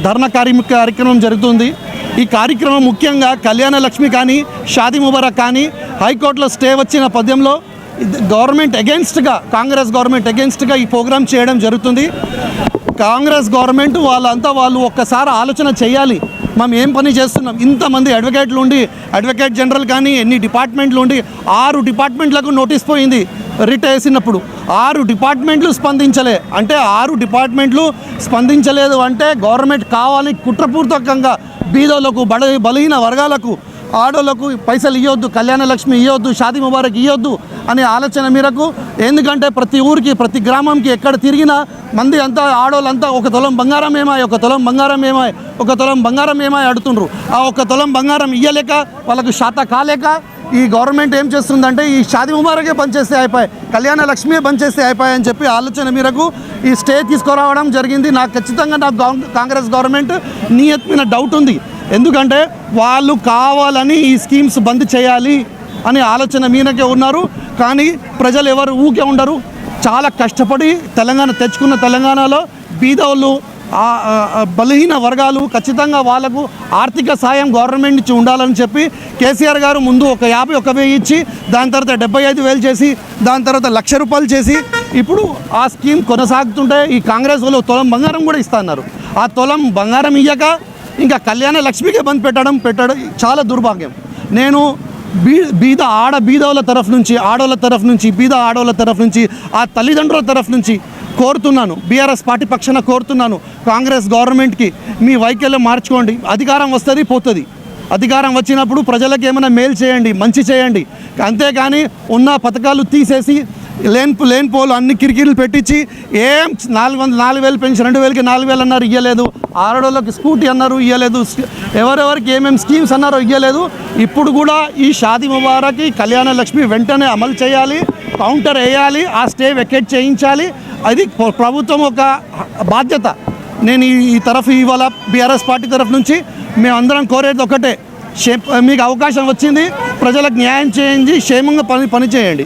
ధర్నా కార్యక్రమం జరుగుతుంది. ఈ కార్యక్రమం ముఖ్యంగా కళ్యాణ లక్ష్మి కానీ షాదీ ముబారక్ కానీ హైకోర్టులో స్టే వచ్చిన పద్యంలో గవర్నమెంట్ అగెన్స్ట్గా, కాంగ్రెస్ గవర్నమెంట్ అగెన్స్ట్గా ఈ ప్రోగ్రాం చేయడం జరుగుతుంది. కాంగ్రెస్ గవర్నమెంట్ వాళ్ళు ఒక్కసారి ఆలోచన చేయాలి. మనం ఏం పని చేస్తున్నాం? ఇంతమంది అడ్వకేట్లు ఉండి, అడ్వకేట్ జనరల్ కానీ ఎన్ని డిపార్ట్మెంట్లు ఉండి 6 డిపార్ట్మెంట్లకు నోటీస్ పోయింది రిట్ వేసినప్పుడు. 6 డిపార్ట్మెంట్లు స్పందించలే అంటే 6 డిపార్ట్మెంట్లు స్పందించలేదు అంటే గవర్నమెంట్ కావాలని కుట్రపూర్వకంగా బీదోళ్లకు, బలహీన వర్గాలకు, ఆడోళ్లకు పైసలు ఇవ్వద్దు, కళ్యాణ లక్ష్మి ఇవ్వద్దు, షాదీ ముబారక్ ఇవ్వద్దు అనే ఆలోచన మేరకు. ఎందుకంటే ప్రతి ఊరికి, ప్రతి గ్రామంకి ఎక్కడ తిరిగినా మంది అంతా, ఆడోళ్ళంతా 1 తులం బంగారం ఏమాయి, 1 తులం బంగారం ఏమాయి, 1 తులం బంగారం ఏమాయి అడుగుతుండ్రు. ఆ 1 తులం బంగారం ఇయ్యలేక, వాళ్ళకు శాత కాలేక ఈ గవర్నమెంట్ ఏం చేస్తుందంటే ఈ షాదీ ముబారకే బంద్ చేస్తే అయిపోయి, కళ్యాణ లక్ష్మి బంద్ చేస్తే అయిపోయి అని చెప్పి ఆలోచన మేరకు ఈ స్టే తీసుకురావడం జరిగింది. ఖచ్చితంగా కాంగ్రెస్ గవర్నమెంట్ నియత్ మీద డౌట్ ఉంది. ఎందుకంటే వాళ్ళు కావాలని ఈ స్కీమ్స్ బంద్ చేయాలి అనే ఆలోచన మీదకే ఉన్నారు. కానీ ప్రజలు ఎవరు ఊకే ఉండరు. చాలా కష్టపడి తెచ్చుకున్న తెలంగాణలో బీదోళ్ళు, బలహీన వర్గాలు ఖచ్చితంగా వాళ్ళకు ఆర్థిక సాయం గవర్నమెంట్ నుంచి ఉండాలని చెప్పి కేసీఆర్ గారు ముందు ఒక 51,000 ఇచ్చి, దాని తర్వాత 75,000 చేసి, దాని తర్వాత ₹1,00,000 చేసి, ఇప్పుడు ఆ స్కీమ్ కొనసాగుతుంటే ఈ కాంగ్రెస్ వాళ్ళు తులం బంగారం కూడా ఇస్తున్నారు. ఆ తులం బంగారం ఇయ్యక ఇంకా కళ్యాణ లక్ష్మికే బంద్ పెట్టడం చాలా దుర్భాగ్యం. నేను బీదోళ్ళ తరఫు నుంచి, ఆడోళ్ళ తరఫు నుంచి, ఆడోళ్ళ తరఫు నుంచి, ఆ తల్లిదండ్రుల తరఫు నుంచి కోరుతున్నాను, బీఆర్ఎస్ పార్టీ పక్షాన కోరుతున్నాను, కాంగ్రెస్ గవర్నమెంట్కి మీ వైఖరిలో మార్చుకోండి. అధికారం వస్తుంది, పోతుంది. అధికారం వచ్చినప్పుడు ప్రజలకు ఏమైనా మేలు చేయండి, మంచి చేయండి. అంతేగాని ఉన్న పథకాలు తీసేసి లేనిపోలు అన్ని కిరికిరీలు పెట్టించి ఏం 4,000 పెన్షన్, 2,000కి 4,000 అన్నారు, ఇవ్వలేదు. ఆడోళ్ళకి స్కూటీ అన్నారు, ఇవ్వలేదు. ఎవరెవరికి ఏమేమి స్కీమ్స్ అన్నారో ఇవ్వలేదు. ఇప్పుడు కూడా ఈ షాదీ ముబారక్, కళ్యాణ లక్ష్మి వెంటనే అమలు చేయాలి, కౌంటర్ వేయాలి, ఆ స్టే వెకేట్ చేయించాలి. అది ప్రభుత్వం ఒక బాధ్యత. నేను ఈ తరఫు ఇవాళ బీఆర్ఎస్ పార్టీ తరఫు నుంచి మేమందరం కోరేది ఒకటే, మీకు అవకాశం వచ్చింది, ప్రజలకు న్యాయం చేయండి, క్షేమంగా పని చేయండి.